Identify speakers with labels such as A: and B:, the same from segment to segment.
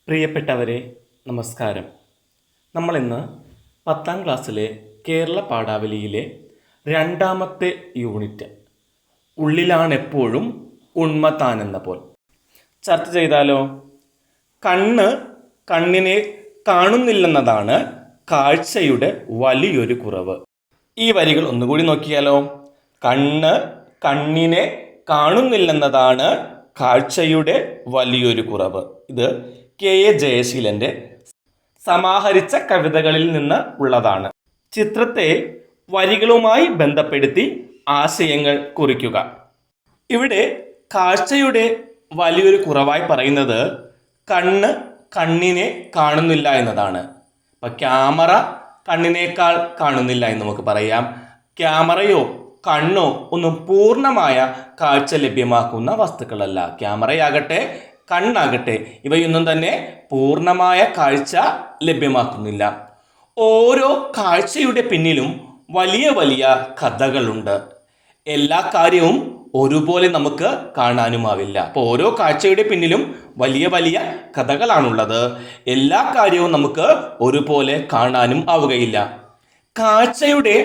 A: പ്രിയപ്പെട്ടവരെ, നമസ്കാരം. നമ്മളിന്ന് 10ാം ക്ലാസ്സിലെ കേരള പാഠാവലിയിലെ രണ്ടാമത്തെ യൂണിറ്റ് ഉള്ളിലാണെപ്പോഴും ഉണ്മ താനെന്ന പോൽ ചർച്ച ചെയ്താലോ? കണ്ണിനെ കാണുന്നില്ലെന്നതാണ് കാഴ്ചയുടെ വലിയൊരു കുറവ്. ഈ വരികൾ ഒന്നുകൂടി നോക്കിയാലോ? കണ്ണിനെ കാണുന്നില്ലെന്നതാണ് കാഴ്ചയുടെ വലിയൊരു കുറവ്. ഇത് കെ.എ. ജയശീലന്റെ സമാഹരിച്ച കവിതകളിൽ നിന്ന് ഉള്ളതാണ്. ചിത്രത്തെ വരികളുമായി ബന്ധപ്പെടുത്തി ആശയങ്ങൾ കുറിക്കുക. ഇവിടെ കാഴ്ചയുടെ വലിയൊരു കുറവായി പറയുന്നത് കണ്ണിനെ കാണുന്നില്ല എന്നതാണ്. ഇപ്പം ക്യാമറ കണ്ണിനേക്കാൾ കാണുന്നില്ല എന്ന് നമുക്ക് പറയാം. ക്യാമറയോ കണ്ണോ ഒന്നും പൂർണ്ണമായ കാഴ്ച ലഭ്യമാക്കുന്ന വസ്തുക്കളല്ല. ക്യാമറയാകട്ടെ കണ്ണാകട്ടെ ഇവയൊന്നും തന്നെ പൂർണ്ണമായ കാഴ്ച ലഭ്യമാക്കുന്നില്ല. ഓരോ കാഴ്ചയുടെ പിന്നിലും വലിയ വലിയ കഥകളുണ്ട്. എല്ലാ കാര്യവും ഒരുപോലെ നമുക്ക് കാണാനുമാവില്ല. അപ്പോൾ ഓരോ കാഴ്ചയുടെ പിന്നിലും വലിയ വലിയ കഥകളാണുള്ളത്. എല്ലാ കാര്യവും നമുക്ക് ഒരുപോലെ കാണാനും ആവുകയില്ല. കാഴ്ചയുടെ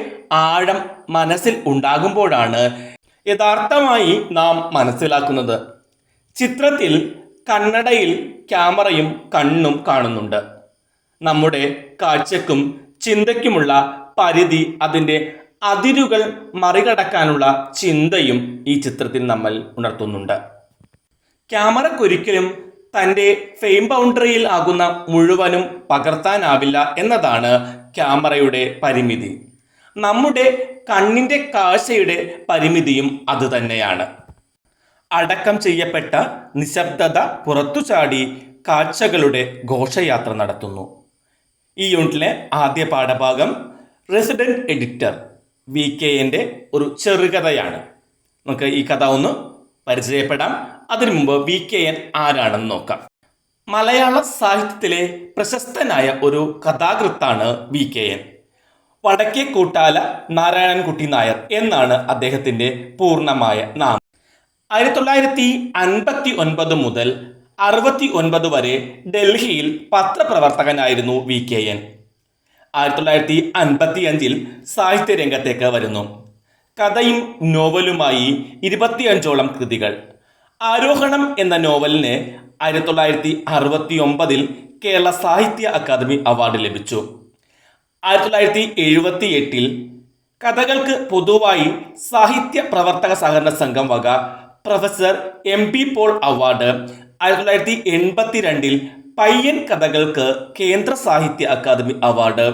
A: ആഴം മനസ്സിൽ ഉണ്ടാകുമ്പോഴാണ് യഥാർത്ഥമായി നാം മനസ്സിലാക്കുന്നത്. ചിത്രത്തിൽ കണ്ണടയിൽ ക്യാമറയും കണ്ണും കാണുന്നുണ്ട്. നമ്മുടെ കാഴ്ചക്കും ചിന്തയ്ക്കുമുള്ള പരിധി, അതിൻ്റെ അതിരുകൾ മറികടക്കാനുള്ള ചിന്തയും ഈ ചിത്രത്തിൽ നമ്മൾ ഉണർത്തുന്നുണ്ട്. ക്യാമറയ്ക്കൊരിക്കലും തൻ്റെ ഫ്രെയിം ബൗണ്ടറിയിൽ ആകുന്ന മുഴുവനും പകർത്താനാവില്ല എന്നതാണ് ക്യാമറയുടെ പരിമിതി. നമ്മുടെ കണ്ണിൻ്റെ കാഴ്ചയുടെ പരിമിതിയും അതുതന്നെയാണ്. അടക്കം ചെയ്യപ്പെട്ട നിശബ്ദത പുറത്തുചാടി കാഴ്ചകളുടെ ഘോഷയാത്ര നടത്തുന്നു. ഈ യൂണിറ്റിലെ ആദ്യ പാഠഭാഗം റെസിഡന്റ് എഡിറ്റർ VKന്റെ ഒരു ചെറുകഥയാണ്. നമുക്ക് ഈ കഥ ഒന്ന് പരിചയപ്പെടാം. അതിനു മുമ്പ് VKN ആരാണെന്ന് നോക്കാം. മലയാള സാഹിത്യത്തിലെ പ്രശസ്തനായ ഒരു കഥാകൃത്താണ് VKN. വടക്കേക്കൂട്ടാല നാരായണൻകുട്ടി നായർ എന്നാണ് അദ്ദേഹത്തിൻ്റെ പൂർണ്ണമായ നാമം. 1959 മുതൽ 69 വരെ ഡൽഹിയിൽ പത്രപ്രവർത്തകനായിരുന്നു VKN. 1955 സാഹിത്യരംഗത്തേക്ക് വരുന്നു. കഥയും നോവലുമായി 25ഓളം കൃതികൾ. ആരോഹണം എന്ന നോവലിന് 1969 കേരള സാഹിത്യ അക്കാദമി അവാർഡ് ലഭിച്ചു. 1978 കഥകൾക്ക് പൊതുവായി സാഹിത്യ പ്രവർത്തക സഹകരണ സംഘം വക പ്രൊഫസർ MP പോൾ അവാർഡ്. 1982 പയ്യൻ കഥകൾക്ക് കേന്ദ്ര സാഹിത്യ അക്കാദമി അവാർഡ്.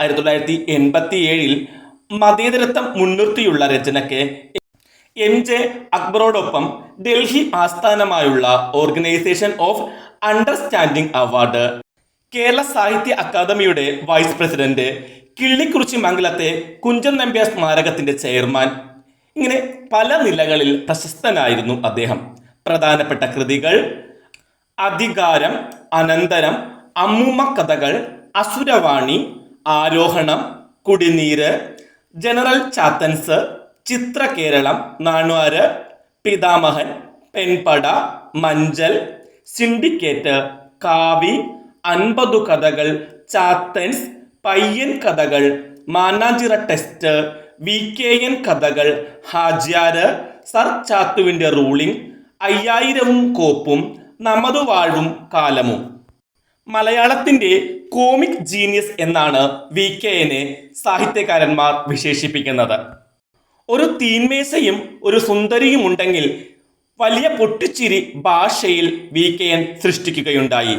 A: 1987 മതേതരത്വം മുൻനിർത്തിയുള്ള രചനയ്ക്ക് MJ അക്ബറോടൊപ്പം ഡൽഹി ആസ്ഥാനമായുള്ള organisation of understanding award. Kerala Sahitya അക്കാദമിയുടെ വൈസ് പ്രസിഡന്റ്, കിള്ളിക്കുറിച്ചി മംഗലത്തെ കുഞ്ചൻ നമ്പ്യാർ സ്മാരകത്തിന്റെ ചെയർമാൻ. ഇങ്ങനെ പല നിലകളിൽ പ്രശസ്തനായിരുന്നു അദ്ദേഹം. പ്രധാനപ്പെട്ട കൃതികൾ അധികാരം, അനന്തരം, അമ്മൂമ്മ കഥകൾ, അസുരവാണി, ആരോഹണം, കുടിനീര്, ജനറൽ ചാത്തൻസ്, ചിത്രകേരളം, നാണ്വാര്, പിതാമഹൻ, പെൺപട, മഞ്ചൽ, സിൻഡിക്കേറ്റ്, കാവി, 50 കഥകൾ, ചാത്തൻസ്, പയ്യൻ കഥകൾ, മാനാഞ്ചിറ ടെസ്റ്റ്, VKN കഥകൾ, ഹാജ്യാര്, സർ ചാത്തുവിൻ്റെ റൂളിംഗ്, 5000 കോപ്പും, നമതുവാഴും കാലമും. മലയാളത്തിൻ്റെ കോമിക് ജീനിയസ് എന്നാണ് VKനെ സാഹിത്യകാരന്മാർ വിശേഷിപ്പിക്കുന്നത്. ഒരു തീന്മേശയും ഒരു സുന്ദരിയും ഉണ്ടെങ്കിൽ വലിയ പൊട്ടിച്ചിരി ഭാഷയിൽ VKN സൃഷ്ടിക്കുകയുണ്ടായി.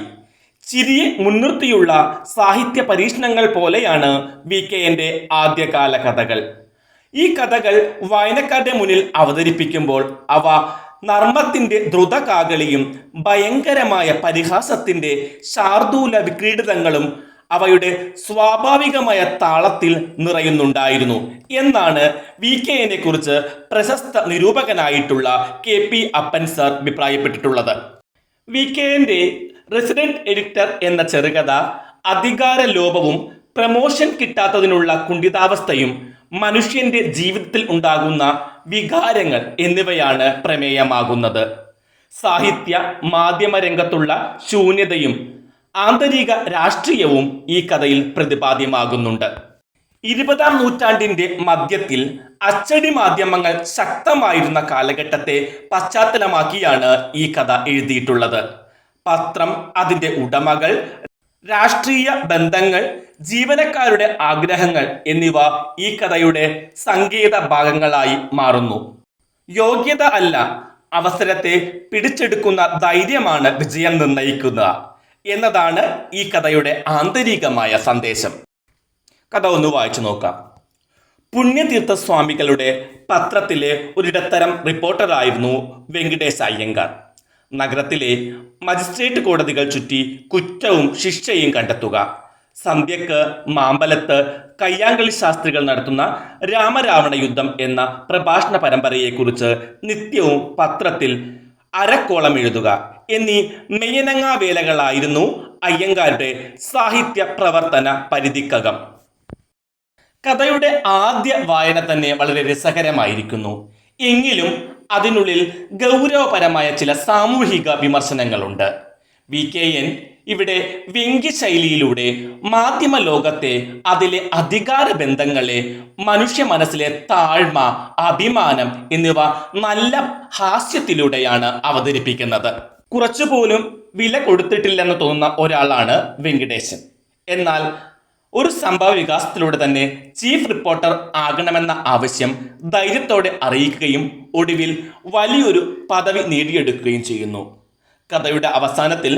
A: ചിരിയെ മുൻനിർത്തിയുള്ള സാഹിത്യ പരീക്ഷണങ്ങൾ പോലെയാണ് VKന്റെ ആദ്യകാല കഥകൾ. ഈ കഥകൾ വായനക്കാരുടെ മുന്നിൽ അവതരിപ്പിക്കുമ്പോൾ അവ നർമ്മത്തിൻ്റെ ദ്രുതകാകളിയും ഭയങ്കരമായ പരിഹാസത്തിൻ്റെ ശാർദൂല വിക്രീഡിതങ്ങളും അവയുടെ സ്വാഭാവികമായ താളത്തിൽ നിറയുന്നുണ്ടായിരുന്നു എന്നാണ് VKനെ കുറിച്ച് പ്രശസ്ത നിരൂപകനായിട്ടുള്ള KP അപ്പൻ സർ അഭിപ്രായപ്പെട്ടിട്ടുള്ളത്. VKന്റെ റെസിഡന്റ് എഡിറ്റർ എന്ന ചെറുകഥ അധികാര ലോഭവും പ്രമോഷൻ കിട്ടാത്തതിനുള്ള കുണ്ഠിതാവസ്ഥയും മനുഷ്യന്റെ ജീവിതത്തിൽ ഉണ്ടാകുന്ന വികാരങ്ങൾ എന്നിവയാണ് പ്രമേയമാകുന്നത്. സാഹിത്യ മാധ്യമ രംഗത്തുള്ള ശൂന്യതയും ആന്തരിക രാഷ്ട്രീയവും ഈ കഥയിൽ പ്രതിപാദ്യമാകുന്നുണ്ട്. 20-ാം നൂറ്റാണ്ടിന്റെ മധ്യത്തിൽ അച്ചടി മാധ്യമങ്ങൾ ശക്തമായിരുന്ന കാലഘട്ടത്തെ പശ്ചാത്തലമാക്കിയാണ് ഈ കഥ എഴുതിയിട്ടുള്ളത്. പത്രം, അതിൻ്റെ ഉടമകൾ, രാഷ്ട്രീയ ബന്ധങ്ങൾ, ജീവനക്കാരുടെ ആഗ്രഹങ്ങൾ എന്നിവ ഈ കഥയുടെ സങ്കേത ഭാഗങ്ങളായി മാറുന്നു. യോഗ്യത അല്ല, അവസരത്തെ പിടിച്ചെടുക്കുന്ന ധൈര്യമാണ് വിജയം നിർണ്ണയിക്കുക എന്നതാണ് ഈ കഥയുടെ ആന്തരികമായ സന്ദേശം. കഥ ഒന്ന് വായിച്ചു നോക്കാം. പുണ്യതീർത്ഥ സ്വാമികളുടെ പത്രത്തിലെ ഒരിടത്തരം റിപ്പോർട്ടറായിരുന്നു വെങ്കിടേശ അയ്യങ്കാർ. നഗരത്തിലെ മജിസ്ട്രേറ്റ് കോടതികൾ ചുറ്റി കുറ്റവും ശിക്ഷയും കണ്ടെത്തുക, സന്ധ്യക്ക് മാമ്പലത്ത് കയ്യാങ്കളി ശാസ്ത്രികൾ നടത്തുന്ന രാമരാവണ യുദ്ധം എന്ന പ്രഭാഷണ പരമ്പരയെക്കുറിച്ച് നിത്യവും പത്രത്തിൽ അരക്കോളം എഴുതുക എന്നീ മെയ്യനങ്ങാ വേലകളായിരുന്നു അയ്യങ്കാരുടെ സാഹിത്യ പ്രവർത്തന പരിധിക്കകം. കഥയുടെ ആദ്യ വായന തന്നെ വളരെ രസകരമായിരിക്കുന്നു. എങ്കിലും അതിനുള്ളിൽ ഗൗരവപരമായ ചില സാമൂഹിക വിമർശനങ്ങളുണ്ട്. VKN ഇവിടെ വ്യംഗ്യശൈലിയിലൂടെ മാധ്യമ ലോകത്തെ, അതിലെ അധികാര ബന്ധങ്ങളെ, മനുഷ്യ മനസ്സിലെ താഴ്മ, അഭിമാനം എന്നിവ നല്ല ഹാസ്യത്തിലൂടെയാണ് അവതരിപ്പിക്കുന്നത്. കുറച്ചുപോലും വില കൊടുത്തിട്ടില്ലെന്ന് തോന്നുന്ന ഒരാളാണ് വെങ്കിടേശൻ. എന്നാൽ ഒരു സംഭവ വികാസത്തിലൂടെ തന്നെ ചീഫ് റിപ്പോർട്ടർ ആകണമെന്ന ആവശ്യം ധൈര്യത്തോടെ അറിയിക്കുകയും ഒടുവിൽ വലിയൊരു പദവി നേടിയെടുക്കുകയും ചെയ്യുന്നു. കഥയുടെ അവസാനത്തിൽ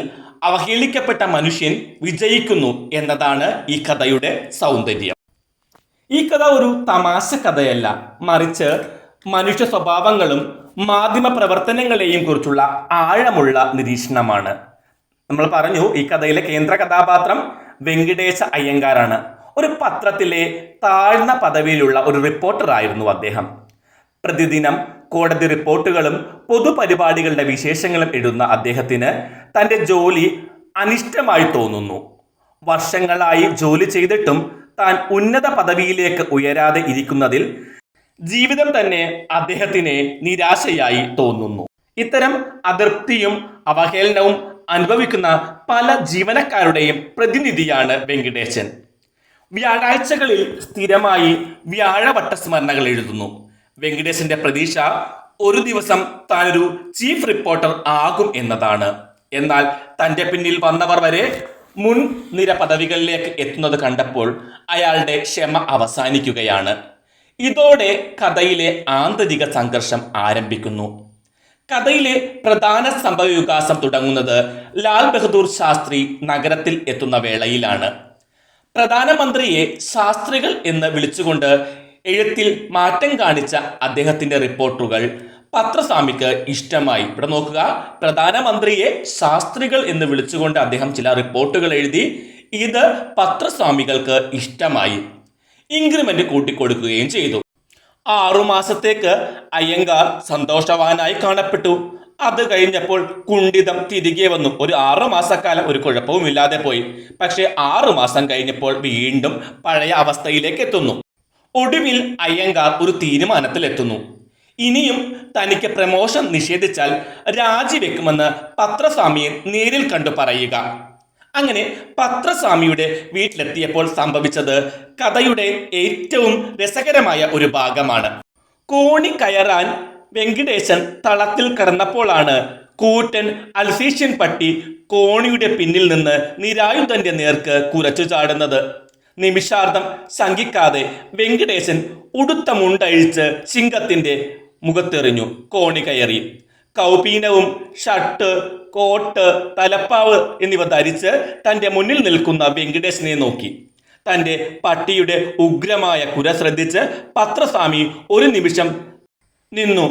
A: അവഹേളിക്കപ്പെട്ട മനുഷ്യൻ വിജയിക്കുന്നു എന്നതാണ് ഈ കഥയുടെ സൗന്ദര്യം. ഈ കഥ ഒരു തമാശ കഥയല്ല, മറിച്ച് മനുഷ്യ സ്വഭാവങ്ങളും മാധ്യമ പ്രവർത്തനങ്ങളെയും കുറിച്ചുള്ള ആഴമുള്ള നിരീക്ഷണമാണ്. നമ്മൾ പറഞ്ഞു, ഈ കഥയിലെ കേന്ദ്ര കഥാപാത്രം വെങ്കിടേശ അയ്യങ്കാറാണ്. ഒരു പത്രത്തിലെ താഴ്ന്ന പദവിയിലുള്ള ഒരു റിപ്പോർട്ടറായിരുന്നു അദ്ദേഹം. പ്രതിദിനം കോടതി റിപ്പോർട്ടുകളും പൊതുപരിപാടികളുടെ വിശേഷങ്ങളും എഴുതുന്ന അദ്ദേഹത്തിന് തൻ്റെ ജോലി അനിഷ്ടമായി തോന്നുന്നു. വർഷങ്ങളായി ജോലി ചെയ്തിട്ടും താൻ ഉന്നത പദവിയിലേക്ക് ഉയരാതെ ഇരിക്കുന്നതിൽ ജീവിതം തന്നെ അദ്ദേഹത്തിന് നിരാശയായി തോന്നുന്നു. ഇത്തരം അതൃപ്തിയും അവഹേളനവും അനുഭവിക്കുന്ന പല ജീവനക്കാരുടെയും പ്രതിനിധിയാണ് വെങ്കിടേശൻ. വ്യാഴാഴ്ചകളിൽ സ്ഥിരമായി വ്യാഴവട്ട സ്മരണകൾ എഴുതുന്നു. വെങ്കിടേശന്റെ പ്രതീക്ഷ ഒരു ദിവസം താനൊരു ചീഫ് റിപ്പോർട്ടർ ആകും എന്നതാണ്. എന്നാൽ തൻ്റെ പിന്നിൽ വന്നവർ വരെ മുൻനിര പദവികളിലേക്ക് എത്തുന്നത് കണ്ടപ്പോൾ അയാളുടെ ക്ഷമ അവസാനിക്കുകയാണ്. ഇതോടെ കഥയിലെ ആന്തരിക സംഘർഷം ആരംഭിക്കുന്നു. കഥയിലെ പ്രധാന സംഭവവികാസം തുടങ്ങുന്നത് ലാൽ ബഹദൂർ ശാസ്ത്രി നഗരത്തിൽ എത്തുന്ന വേളയിലാണ്. പ്രധാനമന്ത്രിയെ ശാസ്ത്രികൾ എന്ന് വിളിച്ചുകൊണ്ട് എഴുത്തിൽ മാറ്റം കാണിച്ച അദ്ദേഹത്തിന്റെ റിപ്പോർട്ടുകൾ പത്രസ്വാമിക്ക് ഇഷ്ടമായി. ഇവിടെ നോക്കുക, പ്രധാനമന്ത്രിയെ ശാസ്ത്രികൾ എന്ന് വിളിച്ചുകൊണ്ട് അദ്ദേഹം ചില റിപ്പോർട്ടുകൾ എഴുതി. ഇത് പത്രസ്വാമികൾക്ക് ഇഷ്ടമായി. ഇൻക്രിമെന്റ് കൂട്ടിക്കൊടുക്കുകയും ചെയ്തു. 6 മാസത്തേക്ക് അയ്യങ്കാർ സന്തോഷവാനായി കാണപ്പെട്ടു. അത് കഴിഞ്ഞപ്പോൾ കുണ്ഠിതം തിരികെ വന്നു. ഒരു 6 മാസക്കാലം ഒരു കുഴപ്പവുമില്ലാതെ പോയി. പക്ഷെ 6 മാസം കഴിഞ്ഞപ്പോൾ വീണ്ടും പഴയ അവസ്ഥയിലേക്ക് എത്തുന്നു. ഒടുവിൽ അയ്യങ്കാർ ഒരു തീരുമാനത്തിലെത്തുന്നു. ഇനിയും തനിക്ക് പ്രമോഷൻ നിഷേധിച്ചാൽ രാജിവെക്കുമെന്ന് പത്രസ്വാമിയെ നേരിൽ കണ്ടു പറയുക. അങ്ങനെ പത്രസ്വാമിയുടെ വീട്ടിലെത്തിയപ്പോൾ സംഭവിച്ചത് കഥയുടെ ഏറ്റവും രസകരമായ ഒരു ഭാഗമാണ്. കോണി കയറാൻ വെങ്കിടേശൻ തളത്തിൽ കിടന്നപ്പോഴാണ് കൂറ്റൻ അൽസീഷ്യൻ പട്ടി കോണിയുടെ പിന്നിൽ നിന്ന് നിരായുധന്റെ നേർക്ക് കുരച്ചു ചാടുന്നത്. നിമിഷാർദ്ധം ശങ്കിക്കാതെ വെങ്കിടേശൻ ഉടുത്ത മുണ്ടഴിച്ച് സിംഹത്തിന്റെ മുഖത്തെറിഞ്ഞു. കോണി കയറി. കൗപീനവും ഷർട്ട്, കോട്ട്, തലപ്പാവ് എന്നിവ ധരിച്ച് തൻ്റെ മുന്നിൽ നിൽക്കുന്ന വെങ്കിടേശനെ നോക്കി. തൻ്റെ പട്ടിയുടെ ഉഗ്രമായ കുര ശ്രദ്ധിച്ച് പത്രസ്വാമി ഒരു നിമിഷം നിന്നു.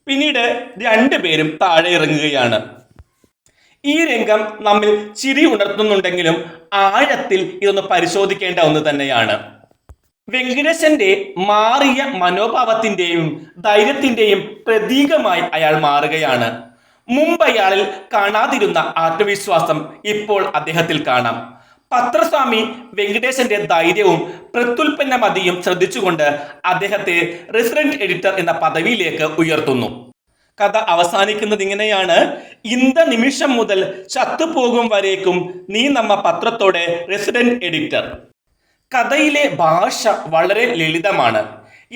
A: പിന്നീട് രണ്ടുപേരും താഴെ ഇറങ്ങുകയാണ്. ഈ രംഗം നമ്മിൽ ചിരി ഉണർത്തുന്നുണ്ടെങ്കിലും ആഴത്തിൽ ഇതൊന്ന് പരിശോധിക്കേണ്ട ഒന്ന് തന്നെയാണ്. വെങ്കിടേശന്റെ മാറിയ മനോഭാവത്തിന്റെയും ധൈര്യത്തിന്റെയും പ്രതീകമായി അയാൾ മാറുകയാണ്. മുമ്പ് അയാളിൽ കാണാതിരുന്ന ആത്മവിശ്വാസം ഇപ്പോൾ അദ്ദേഹത്തിൽ കാണാം. പത്രസ്വാമി വെങ്കിടേശന്റെ ധൈര്യവും പ്രത്യുൽപ്പന്ന മതിയും ശ്രദ്ധിച്ചുകൊണ്ട് അദ്ദേഹത്തെ റെസിഡന്റ് എഡിറ്റർ എന്ന പദവിയിലേക്ക് ഉയർത്തുന്നു. കഥ അവസാനിക്കുന്നത് ഇങ്ങനെയാണ്. ഇന്ത നിമിഷം മുതൽ ചത്തുപോകും വരേക്കും നീ നമ്മ പത്രത്തോടെ റെസിഡന്റ് എഡിറ്റർ. കഥയിലെ ഭാഷ വളരെ ലളിതമാണ്.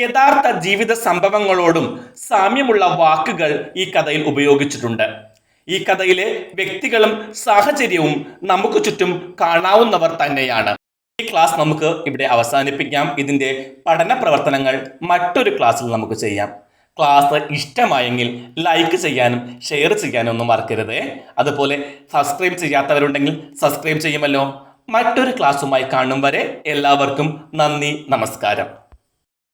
A: യഥാർത്ഥ ജീവിത സംഭവങ്ങളോടും സാമ്യമുള്ള വാക്കുകൾ ഈ കഥയിൽ ഉപയോഗിച്ചിട്ടുണ്ട്. ഈ കഥയിലെ വ്യക്തികളും സാഹചര്യവും നമുക്ക് ചുറ്റും കാണാവുന്നവർ തന്നെയാണ്. ഈ ക്ലാസ് നമുക്ക് ഇവിടെ അവസാനിപ്പിക്കാം. ഇതിൻ്റെ പഠന പ്രവർത്തനങ്ങൾ മറ്റൊരു ക്ലാസ്സിൽ നമുക്ക് ചെയ്യാം. ക്ലാസ് ഇഷ്ടമായെങ്കിൽ ലൈക്ക് ചെയ്യാനും ഷെയർ ചെയ്യാനും ഒന്നും മറക്കരുത്. അതുപോലെ സബ്സ്ക്രൈബ് ചെയ്യാത്തവരുണ്ടെങ്കിൽ സബ്സ്ക്രൈബ് ചെയ്യുമല്ലോ. മറ്റൊരു ക്ലാസ്സുമായി കാണും വരെ എല്ലാവർക്കും നന്ദി, നമസ്കാരം.